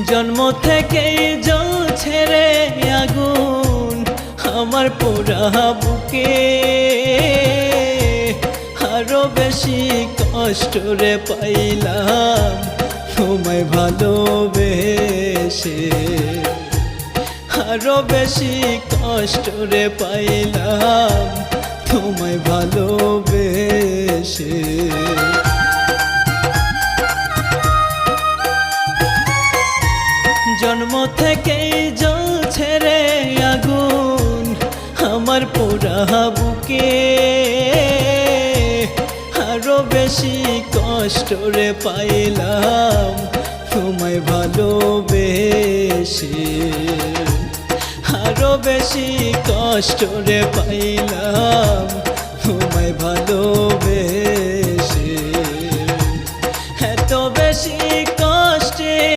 জন্ম থেকেই জ্বলছে রে আগুন আমার পোড়া বুকে, আরো বেশি কষ্ট রে পাইলাম তোমায় ভালোবেসে, আরো বেশি কষ্ট রে পাইলাম তোমায় ভালোবেসে। জন্ম থেকেই জ্বলছে রে আগুন আমার পোড়া বুকে, আরো বেশি কষ্ট রে পাইলাম তোমায় ভালোবেসে, আরো বেশি কষ্ট রে পাইলাম তোমায় ভালো